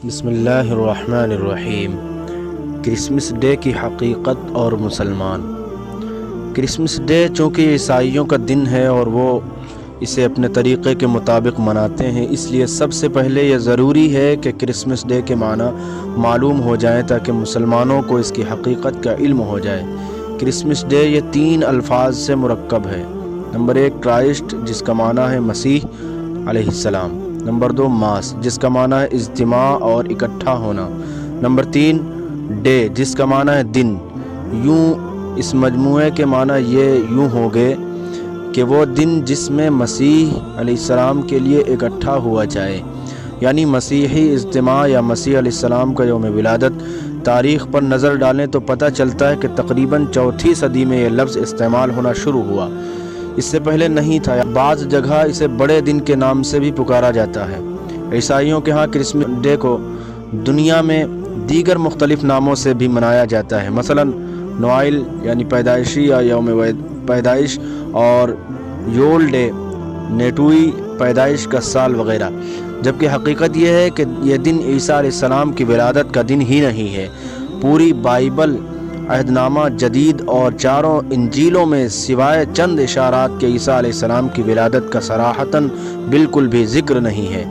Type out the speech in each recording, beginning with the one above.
بسم اللہ الرحمن الرحیم۔ کرسمس ڈے کی حقیقت اور مسلمان۔ کرسمس ڈے چونکہ عیسائیوں کا دن ہے اور وہ اسے اپنے طریقے کے مطابق مناتے ہیں، اس لیے سب سے پہلے یہ ضروری ہے کہ کرسمس ڈے کے معنی معلوم ہو جائیں تاکہ مسلمانوں کو اس کی حقیقت کا علم ہو جائے۔ کرسمس ڈے یہ 3 الفاظ سے مرکب ہے۔ نمبر 1 کرائسٹ، جس کا معنی ہے مسیح علیہ السلام۔ نمبر 2 ماس، جس کا معنی ہے اجتماع اور اکٹھا ہونا۔ نمبر 3 ڈے، جس کا معنی ہے دن۔ یوں اس مجموعے کے معنی یہ یوں ہو گئے کہ وہ دن جس میں مسیح علیہ السلام کے لیے اکٹھا ہوا جائے، یعنی مسیحی اجتماع یا مسیح علیہ السلام کا یوم ولادت۔ تاریخ پر نظر ڈالیں تو پتہ چلتا ہے کہ تقریباً 4 صدی میں یہ لفظ استعمال ہونا شروع ہوا، اس سے پہلے نہیں تھا۔ بعض جگہ اسے بڑے دن کے نام سے بھی پکارا جاتا ہے۔ عیسائیوں کے ہاں کرسمس ڈے کو دنیا میں دیگر مختلف ناموں سے بھی منایا جاتا ہے، مثلا نوائل یعنی پیدائشی یا یوم پیدائش، اور یول ڈے نیٹوئی پیدائش کا سال وغیرہ، جبکہ حقیقت یہ ہے کہ یہ دن عیسیٰ علیہ السلام کی ولادت کا دن ہی نہیں ہے۔ پوری بائبل، عہد نامہ جدید اور 4 انجیلوں میں سوائے چند اشارات کے عیسیٰ علیہ السلام کی ولادت کا صراحتاً بالکل بھی ذکر نہیں ہے۔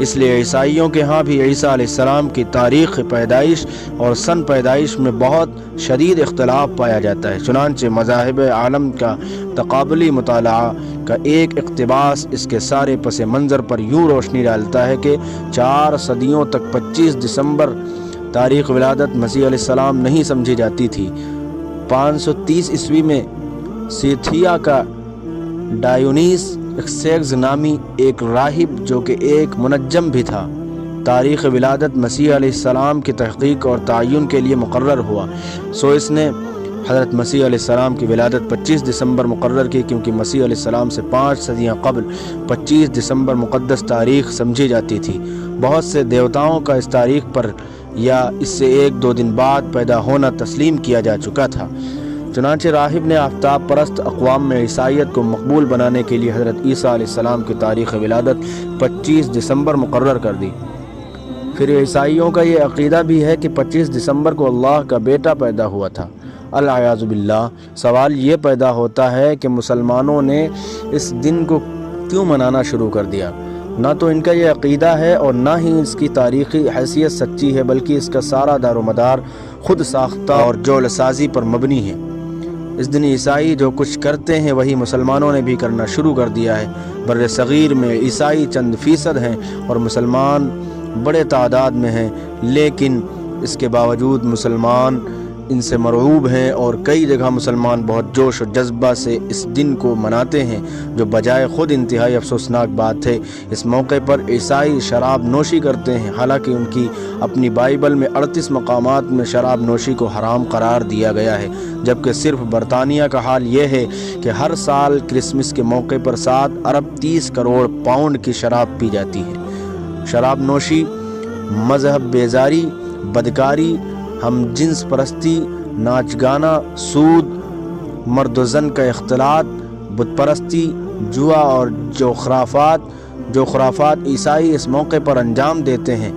اس لیے عیسائیوں کے ہاں بھی عیسیٰ علیہ السلام کی تاریخ پیدائش اور سن پیدائش میں بہت شدید اختلاف پایا جاتا ہے۔ چنانچہ مذاہب عالم کا تقابلی مطالعہ کا ایک اقتباس اس کے سارے پس منظر پر یوں روشنی ڈالتا ہے کہ 4 صدیوں تک 25 دسمبر تاریخ ولادت مسیح علیہ السلام نہیں سمجھی جاتی تھی۔ 530 عیسوی میں سیتھیا کا ڈایونیس ایکسیگز نامی ایک راہب، جو کہ ایک منجم بھی تھا، تاریخ ولادت مسیح علیہ السلام کی تحقیق اور تعین کے لیے مقرر ہوا۔ سو اس نے حضرت مسیح علیہ السلام کی ولادت 25 دسمبر مقرر کی، کیونکہ مسیح علیہ السلام سے 5 صدیاں قبل 25 دسمبر مقدس تاریخ سمجھی جاتی تھی۔ بہت سے دیوتاؤں کا اس تاریخ پر یا اس سے 1-2 دن بعد پیدا ہونا تسلیم کیا جا چکا تھا۔ چنانچہ راہب نے آفتاب پرست اقوام میں عیسائیت کو مقبول بنانے کے لیے حضرت عیسیٰ علیہ السلام کی تاریخ ولادت 25 دسمبر مقرر کر دی۔ پھر عیسائیوں کا یہ عقیدہ بھی ہے کہ 25 دسمبر کو اللہ کا بیٹا پیدا ہوا تھا، العیاذ باللہ۔ سوال یہ پیدا ہوتا ہے کہ مسلمانوں نے اس دن کو کیوں منانا شروع کر دیا؟ نہ تو ان کا یہ عقیدہ ہے اور نہ ہی اس کی تاریخی حیثیت سچی ہے، بلکہ اس کا سارا دار و مدار خود ساختہ اور جوڑ سازی پر مبنی ہے۔ اس دن عیسائی جو کچھ کرتے ہیں وہی مسلمانوں نے بھی کرنا شروع کر دیا ہے۔ بر صغیر میں عیسائی چند فیصد ہیں اور مسلمان بڑے تعداد میں ہیں، لیکن اس کے باوجود مسلمان ان سے مرعوب ہیں اور کئی جگہ مسلمان بہت جوش و جذبہ سے اس دن کو مناتے ہیں، جو بجائے خود انتہائی افسوسناک بات ہے۔ اس موقع پر عیسائی شراب نوشی کرتے ہیں، حالانکہ ان کی اپنی بائبل میں 38 مقامات میں شراب نوشی کو حرام قرار دیا گیا ہے، جبکہ صرف برطانیہ کا حال یہ ہے کہ ہر سال کرسمس کے موقع پر 7 ارب 30 کروڑ پاؤنڈ کی شراب پی جاتی ہے۔ شراب نوشی، مذہب بیزاری، بدکاری، ہم جنس پرستی، ناچ گانا، سود، مرد و زن کا اختلاط، بت پرستی، جوا اور جو خرافات عیسائی اس موقع پر انجام دیتے ہیں،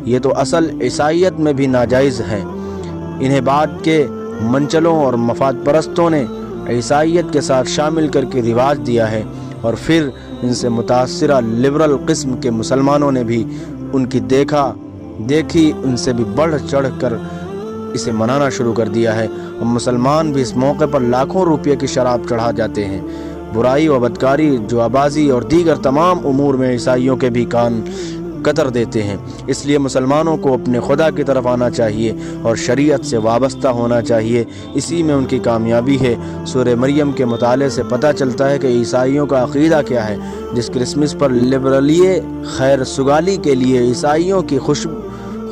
یہ تو اصل عیسائیت میں بھی ناجائز ہیں۔ انہیں بعد کے منچلوں اور مفاد پرستوں نے عیسائیت کے ساتھ شامل کر کے رواج دیا ہے، اور پھر ان سے متاثرہ لبرل قسم کے مسلمانوں نے بھی ان کی دیکھی ان سے بھی بڑھ چڑھ کر اسے منانا شروع کر دیا ہے، اور مسلمان بھی اس موقع پر لاکھوں روپے کی شراب چڑھا جاتے ہیں۔ برائی و بدکاری، جوابازی اور دیگر تمام امور میں عیسائیوں کے بھی کان قطر دیتے ہیں۔ اس لیے مسلمانوں کو اپنے خدا کی طرف آنا چاہیے اور شریعت سے وابستہ ہونا چاہیے، اسی میں ان کی کامیابی ہے۔ سورہ مریم کے مطالعے سے پتہ چلتا ہے کہ عیسائیوں کا عقیدہ کیا ہے۔ جس کرسمس پر لبرلیے خیر سگالی کے لیے عیسائیوں کی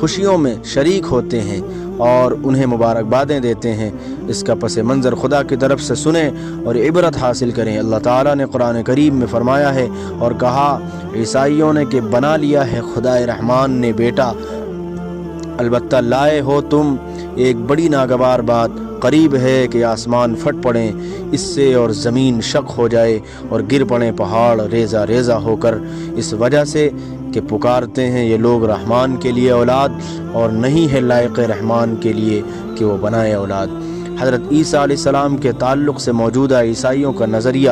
خوشیوں میں شریک ہوتے ہیں اور انہیں مبارکبادیں دیتے ہیں، اس کا پس منظر خدا کی طرف سے سنیں اور عبرت حاصل کریں۔ اللہ تعالیٰ نے قرآن کریم میں فرمایا ہے اور کہا، عیسائیوں نے کہ بنا لیا ہے خدا رحمان نے بیٹا، البتہ لائے ہو تم ایک بڑی ناگوار بات، قریب ہے کہ آسمان پھٹ پڑیں اس سے اور زمین شق ہو جائے اور گر پڑیں پہاڑ ریزہ ریزہ ہو کر، اس وجہ سے کہ پکارتے ہیں یہ لوگ رحمان کے لیے اولاد، اور نہیں ہے لائق رحمان کے لیے کہ وہ بنائے اولاد۔ حضرت عیسیٰ علیہ السلام کے تعلق سے موجودہ عیسائیوں کا نظریہ،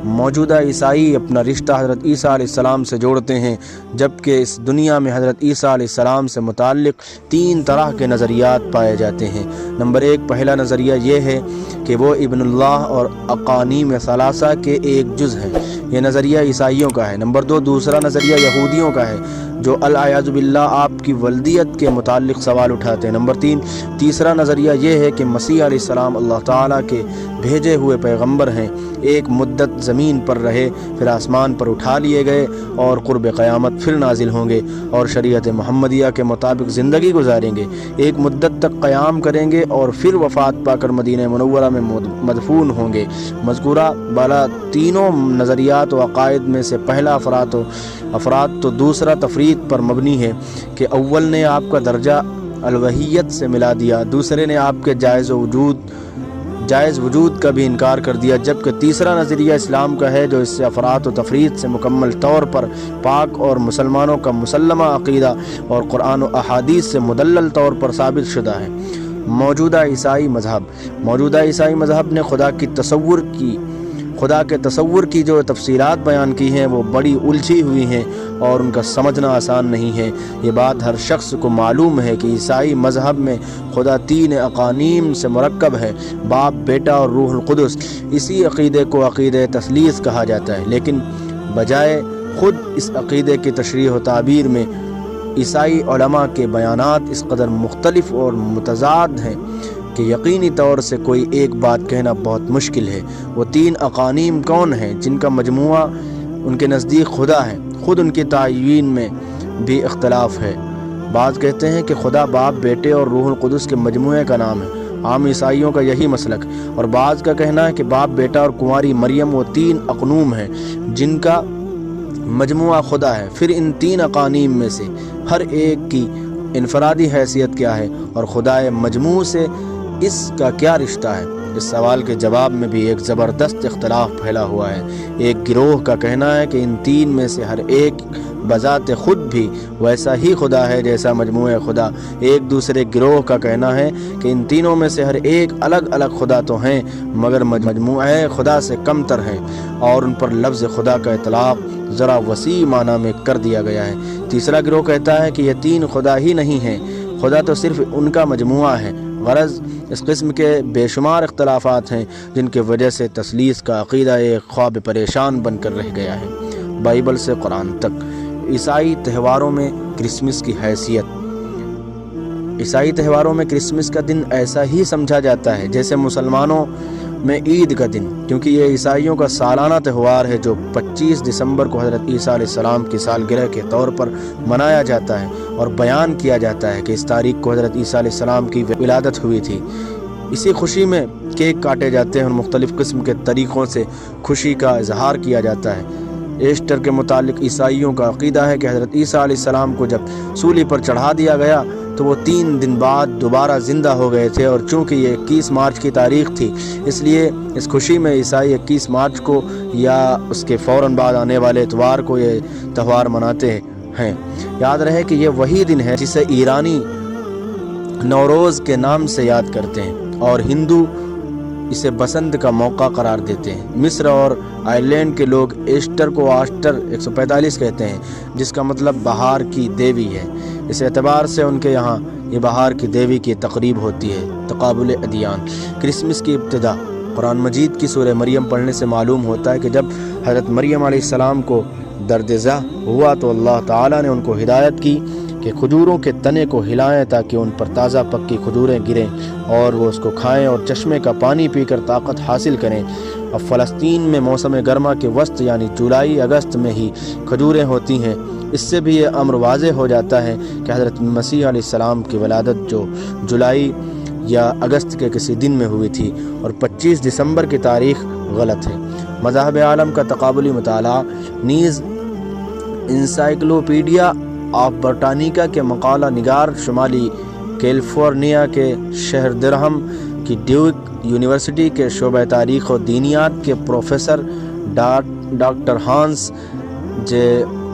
موجودہ عیسائی اپنا رشتہ حضرت عیسیٰ علیہ السلام سے جوڑتے ہیں، جبکہ اس دنیا میں حضرت عیسیٰ علیہ السلام سے متعلق 3 طرح کے نظریات پائے جاتے ہیں۔ نمبر 1، پہلا نظریہ یہ ہے کہ وہ ابن اللہ اور اقانیم ثلاثہ کے ایک جز ہیں، یہ نظریہ عیسائیوں کا ہے۔ نمبر 2، دوسرا نظریہ یہودیوں کا ہے جو الیاذ باللہ آپ کی ولدیت کے متعلق سوال اٹھاتے ہیں۔ نمبر 3، تیسرا نظریہ یہ ہے کہ مسیح علیہ السلام اللہ تعالیٰ کے بھیجے ہوئے پیغمبر ہیں، ایک مدت زمین پر رہے، پھر آسمان پر اٹھا لیے گئے اور قرب قیامت پھر نازل ہوں گے اور شریعت محمدیہ کے مطابق زندگی گزاریں گے، ایک مدت تک قیام کریں گے اور پھر وفات پا کر مدینہ منورہ میں مدفون ہوں گے۔ مذکورہ بالا تینوں نظریات و عقائد میں سے پہلا افراد تو دوسرا تفرید پر مبنی ہے کہ اول نے آپ کا درجہ الوہیت سے ملا دیا، دوسرے نے آپ کے جائز وجود کا بھی انکار کر دیا، جبکہ تیسرا نظریہ اسلام کا ہے جو اس سے افراد و تفرید سے مکمل طور پر پاک اور مسلمانوں کا مسلمہ عقیدہ اور قرآن و احادیث سے مدلل طور پر ثابت شدہ ہے۔ موجودہ عیسائی مذہب نے خدا کے تصور کی جو تفصیلات بیان کی ہیں وہ بڑی الجھی ہوئی ہیں اور ان کا سمجھنا آسان نہیں ہے۔ یہ بات ہر شخص کو معلوم ہے کہ عیسائی مذہب میں خدا 3 اقانیم سے مرکب ہے، باپ، بیٹا اور روح القدس۔ اسی عقیدے کو عقیدہ تثلیث کہا جاتا ہے، لیکن بجائے خود اس عقیدے کی تشریح و تعبیر میں عیسائی علماء کے بیانات اس قدر مختلف اور متضاد ہیں کہ یقینی طور سے کوئی ایک بات کہنا بہت مشکل ہے۔ وہ 3 اقانیم کون ہیں جن کا مجموعہ ان کے نزدیک خدا ہے؟ خود ان کی تعیین میں بھی اختلاف ہے۔ بعض کہتے ہیں کہ خدا باپ، بیٹے اور روح القدس کے مجموعے کا نام ہے، عام عیسائیوں کا یہی مسلک، اور بعض کا کہنا ہے کہ باپ، بیٹا اور کنواری مریم وہ 3 اقنوم ہیں جن کا مجموعہ خدا ہے۔ پھر ان 3 اقانیم میں سے ہر ایک کی انفرادی حیثیت کیا ہے اور خدائے مجموع سے اس کا کیا رشتہ ہے؟ اس سوال کے جواب میں بھی ایک زبردست اختلاف پھیلا ہوا ہے۔ ایک گروہ کا کہنا ہے کہ ان 3 میں سے ہر ایک بذات خود بھی ویسا ہی خدا ہے جیسا مجموعہ خدا۔ ایک دوسرے گروہ کا کہنا ہے کہ ان تینوں میں سے ہر ایک الگ الگ خدا تو ہیں مگر مجموعہ خدا سے کم تر ہیں، اور ان پر لفظ خدا کا اطلاق ذرا وسیع معنی میں کر دیا گیا ہے۔ تیسرا گروہ کہتا ہے کہ یہ 3 خدا ہی نہیں ہیں، خدا تو صرف ان کا مجموعہ ہے۔ غرض اس قسم کے بے شمار اختلافات ہیں جن کی وجہ سے تثلیث کا عقیدہ ایک خواب پریشان بن کر رہ گیا ہے۔ بائبل سے قرآن تک عیسائی تہواروں میں کرسمس کی حیثیت۔ عیسائی تہواروں میں کرسمس کا دن ایسا ہی سمجھا جاتا ہے جیسے مسلمانوں میں عید کا دن، کیونکہ یہ عیسائیوں کا سالانہ تہوار ہے جو 25 دسمبر کو حضرت عیسیٰ علیہ السلام کی سالگرہ کے طور پر منایا جاتا ہے، اور بیان کیا جاتا ہے کہ اس تاریخ کو حضرت عیسیٰ علیہ السلام کی ولادت ہوئی تھی۔ اسی خوشی میں کیک کاٹے جاتے ہیں اور مختلف قسم کے طریقوں سے خوشی کا اظہار کیا جاتا ہے۔ ایسٹر کے متعلق عیسائیوں کا عقیدہ ہے کہ حضرت عیسیٰ علیہ السلام کو جب سولی پر چڑھا دیا گیا تو وہ 3 دن بعد دوبارہ زندہ ہو گئے تھے، اور چونکہ یہ 21 مارچ کی تاریخ تھی اس لیے اس خوشی میں عیسائی 21 مارچ کو یا اس کے فوراً بعد آنے والے اتوار کو یہ تہوار مناتے ہیں۔ یاد رہے کہ یہ وہی دن ہے جسے ایرانی نوروز کے نام سے یاد کرتے ہیں اور ہندو اسے بسنت کا موقع قرار دیتے ہیں۔ مصر اور آئرلینڈ کے لوگ ایسٹر کو آشٹر 145 کہتے ہیں، جس کا مطلب بہار کی دیوی ہے۔ اس اعتبار سے ان کے یہاں یہ بہار کی دیوی کی تقریب ہوتی ہے۔ تقابل ادیان۔ کرسمس کی ابتدا قرآن مجید کی سورہ مریم پڑھنے سے معلوم ہوتا ہے کہ جب حضرت مریم علیہ السلام کو درد ذہ ہوا تو اللہ تعالیٰ نے ان کو ہدایت کی کہ کھجوروں کے تنے کو ہلائیں تاکہ ان پر تازہ پکی کھجوریں گریں اور وہ اس کو کھائیں اور چشمے کا پانی پی کر طاقت حاصل کریں۔ اب فلسطین میں موسم گرما کے وسط یعنی جولائی اگست میں ہی کھجوریں ہوتی ہیں۔ اس سے بھی یہ امر واضح ہو جاتا ہے کہ حضرت مسیح علیہ السلام کی ولادت جو جولائی یا اگست کے کسی دن میں ہوئی تھی اور 25 دسمبر کی تاریخ غلط ہے۔ مذاہب عالم کا تقابلی مطالعہ نیز انسائکلوپیڈیا آف برٹانیکا کے مقالہ نگار شمالی کیلیفورنیا کے شہر درہم کی ڈیوک یونیورسٹی کے شعبہ تاریخ و دینیات کے پروفیسر ڈاکٹر ہانس جے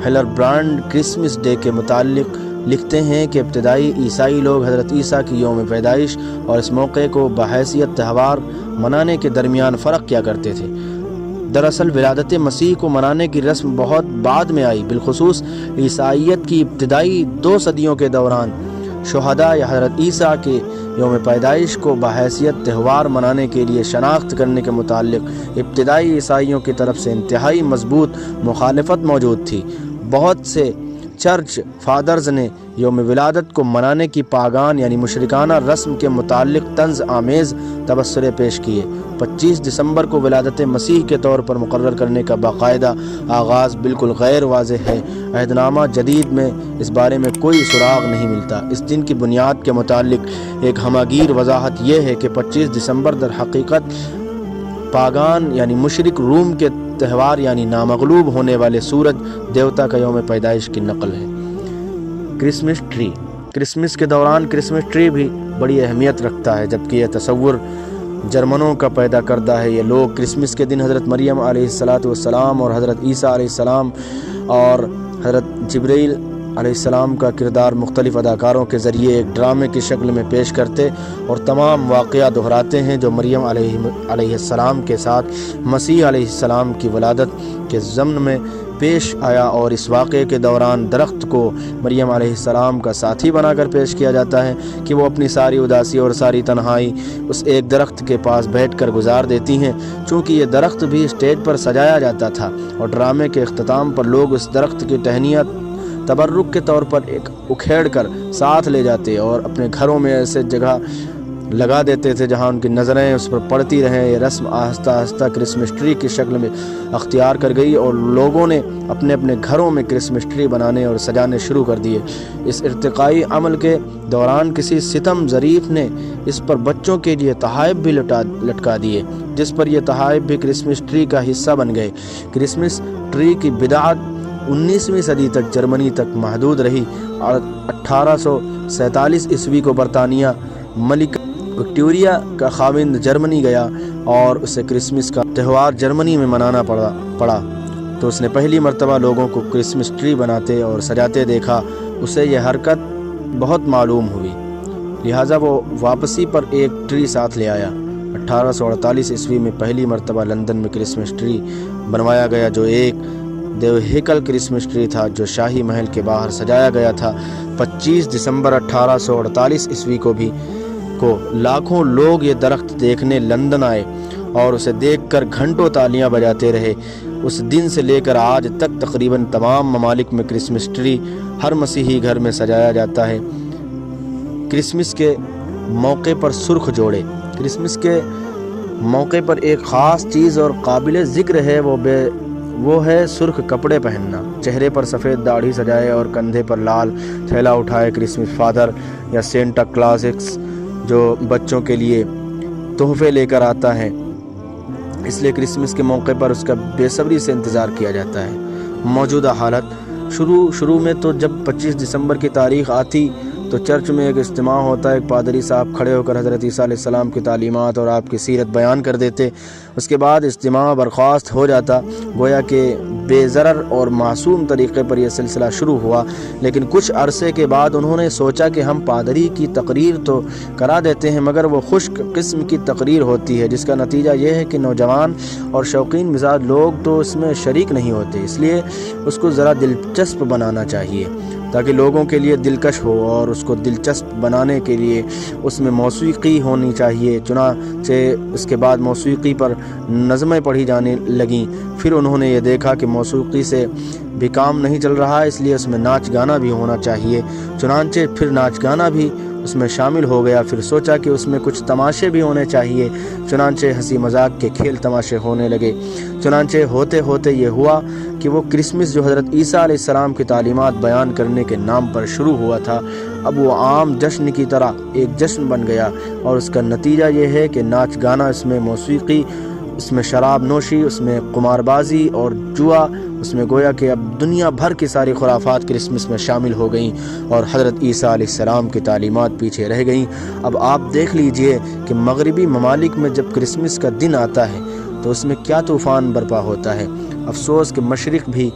ہلربرانڈ کرسمس ڈے کے متعلق لکھتے ہیں کہ ابتدائی عیسائی لوگ حضرت عیسیٰ کی یوم پیدائش اور اس موقع کو بحیثیت تہوار منانے کے درمیان فرق کیا کرتے تھے۔ دراصل ولادت مسیح کو منانے کی رسم بہت بعد میں آئی، بالخصوص عیسائیت کی ابتدائی 2 صدیوں کے دوران شہداء یا حضرت عیسیٰ کے یوم پیدائش کو بحیثیت تہوار منانے کے لیے شناخت کرنے کے متعلق ابتدائی عیسائیوں کی طرف سے انتہائی مضبوط مخالفت موجود تھی۔ بہت سے چرچ فادرز نے یوم ولادت کو منانے کی پاگان یعنی مشرکانہ رسم کے متعلق طنز آمیز تبصرے پیش کیے۔ 25 دسمبر کو ولادت مسیح کے طور پر مقرر کرنے کا باقاعدہ آغاز بالکل غیر واضح ہے۔ عہد نامہ جدید میں اس بارے میں کوئی سراغ نہیں ملتا۔ اس دن کی بنیاد کے متعلق ایک ہماگیر وضاحت یہ ہے کہ 25 دسمبر در حقیقت پاگان یعنی مشرک روم کے تہوار یعنی نامغلوب ہونے والے سورج دیوتا کا یوم پیدائش کی نقل ہے۔ کرسمس ٹری، کرسمس کے دوران کرسمس ٹری بھی بڑی اہمیت رکھتا ہے، جبکہ یہ تصور جرمنوں کا پیدا کردہ ہے۔ یہ لوگ کرسمس کے دن حضرت مریم علیہ السلام اور حضرت عیسیٰ علیہ السلام اور حضرت جبرائیل علیہ السلام کا کردار مختلف اداکاروں کے ذریعے ایک ڈرامے کی شکل میں پیش کرتے اور تمام واقعہ دہراتے ہیں جو مریم علیہ السلام کے ساتھ مسیح علیہ السلام کی ولادت کے ضمن میں پیش آیا، اور اس واقعے کے دوران درخت کو مریم علیہ السلام کا ساتھی بنا کر پیش کیا جاتا ہے کہ وہ اپنی ساری اداسی اور ساری تنہائی اس ایک درخت کے پاس بیٹھ کر گزار دیتی ہیں۔ چونکہ یہ درخت بھی اسٹیج پر سجایا جاتا تھا اور ڈرامے کے اختتام پر لوگ اس درخت کی ٹہنیاں تبرک کے طور پر ایک اکھیڑ کر ساتھ لے جاتے اور اپنے گھروں میں ایسے جگہ لگا دیتے تھے جہاں ان کی نظریں اس پر پڑتی رہیں۔ یہ رسم آہستہ آہستہ کرسمس ٹری کی شکل میں اختیار کر گئی اور لوگوں نے اپنے اپنے گھروں میں کرسمس ٹری بنانے اور سجانے شروع کر دیے۔ اس ارتقائی عمل کے دوران کسی ستم ظریف نے اس پر بچوں کے لیے تحائف بھی لٹکا دیے، جس پر یہ تحائف بھی کرسمس ٹری کا حصہ بن گئے۔ کرسمس ٹری کی بدعت 19ویں صدی تک جرمنی تک محدود رہی اور 1847 عیسوی کو برطانیہ ملکہ وکٹوریہ کا خاوند جرمنی گیا اور اسے کرسمس کا تہوار جرمنی میں منانا پڑا تو اس نے پہلی مرتبہ لوگوں کو کرسمس ٹری بناتے اور سجاتے دیکھا۔ اسے یہ حرکت بہت معلوم ہوئی، لہٰذا وہ واپسی پر ایک ٹری ساتھ لے آیا۔ 1848 عیسوی میں پہلی مرتبہ لندن میں کرسمس ٹری بنوایا گیا، جو ایک دیوہیکل کرسمس ٹری تھا جو شاہی محل کے باہر سجایا گیا تھا۔ 25 دسمبر 1848 عیسوی کو لاکھوں لوگ یہ درخت دیکھنے لندن آئے اور اسے دیکھ کر گھنٹوں تالیاں بجاتے رہے۔ اس دن سے لے کر آج تک تقریباً تمام ممالک میں کرسمس ٹری ہر مسیحی گھر میں سجایا جاتا ہے۔ کرسمس کے موقع پر سرخ جوڑے، کرسمس کے موقع پر ایک خاص چیز اور قابل ذکر ہے، وہ ہے سرخ کپڑے پہننا۔ چہرے پر سفید داڑھی سجائے اور کندھے پر لال تھیلا اٹھائے کرسمس فادر یا سینٹا کلاز جو بچوں کے لیے تحفے لے کر آتا ہے، اس لیے کرسمس کے موقع پر اس کا بے صبری سے انتظار کیا جاتا ہے۔ موجودہ حالت شروع میں تو جب 25 دسمبر کی تاریخ آتی تو چرچ میں ایک اجتماع ہوتا ہے، ایک پادری صاحب کھڑے ہو کر حضرت عیسیٰ علیہ السلام کی تعلیمات اور آپ کی سیرت بیان کر دیتے۔ اس کے بعد اجتماع برخاست ہو جاتا، گویا کہ بے ضرر اور معصوم طریقے پر یہ سلسلہ شروع ہوا۔ لیکن کچھ عرصے کے بعد انہوں نے سوچا کہ ہم پادری کی تقریر تو کرا دیتے ہیں مگر وہ خشک قسم کی تقریر ہوتی ہے، جس کا نتیجہ یہ ہے کہ نوجوان اور شوقین مزاج لوگ تو اس میں شریک نہیں ہوتے۔ اس لیے اس کو ذرا دلچسپ بنانا چاہیے تاکہ لوگوں کے لیے دلکش ہو، اور اس کو دلچسپ بنانے کے لیے اس میں موسیقی ہونی چاہیے۔ چنانچہ اس کے بعد موسیقی پر نظمیں پڑھی جانے لگیں۔ پھر انہوں نے یہ دیکھا کہ موسیقی سے بھی کام نہیں چل رہا، اس لیے اس میں ناچ گانا بھی ہونا چاہیے۔ چنانچہ پھر ناچ گانا بھی اس میں شامل ہو گیا۔ پھر سوچا کہ اس میں کچھ تماشے بھی ہونے چاہیے، چنانچہ ہنسی مذاق کے کھیل تماشے ہونے لگے۔ چنانچہ ہوتے ہوتے یہ ہوا کہ وہ کرسمس جو حضرت عیسیٰ علیہ السلام کی تعلیمات بیان کرنے کے نام پر شروع ہوا تھا، اب وہ عام جشن کی طرح ایک جشن بن گیا، اور اس کا نتیجہ یہ ہے کہ ناچ گانا، اس میں موسیقی، اس میں شراب نوشی، اس میں قمار بازی اور جوا اس میں گویا کہ اب دنیا بھر کی ساری خرافات کرسمس میں شامل ہو گئیں اور حضرت عیسیٰ علیہ السلام کی تعلیمات پیچھے رہ گئیں۔ اب آپ دیکھ لیجئے کہ مغربی ممالک میں جب کرسمس کا دن آتا ہے تو اس میں کیا طوفان برپا ہوتا ہے۔ افسوس کہ مشرق بھی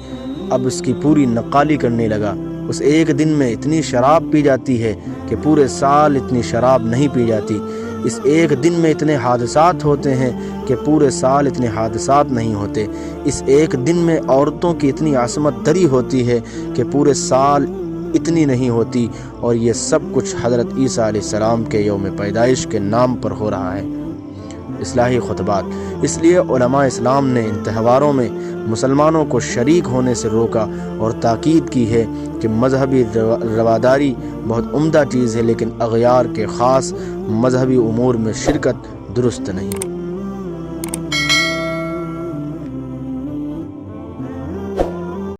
اب اس کی پوری نقالی کرنے لگا۔ اس ایک دن میں اتنی شراب پی جاتی ہے کہ پورے سال اتنی شراب نہیں پی جاتی۔ اس ایک دن میں اتنے حادثات ہوتے ہیں کہ پورے سال اتنے حادثات نہیں ہوتے۔ اس ایک دن میں عورتوں کی اتنی عصمت دری ہوتی ہے کہ پورے سال اتنی نہیں ہوتی، اور یہ سب کچھ حضرت عیسیٰ علیہ السلام کے یوم پیدائش کے نام پر ہو رہا ہے۔ اصلاحی خطبات۔ اس لیے علماء اسلام نے ان تہواروں میں مسلمانوں کو شریک ہونے سے روکا اور تاکید کی ہے کہ مذہبی رواداری بہت عمدہ چیز ہے، لیکن اغیار کے خاص مذہبی امور میں شرکت درست نہیں۔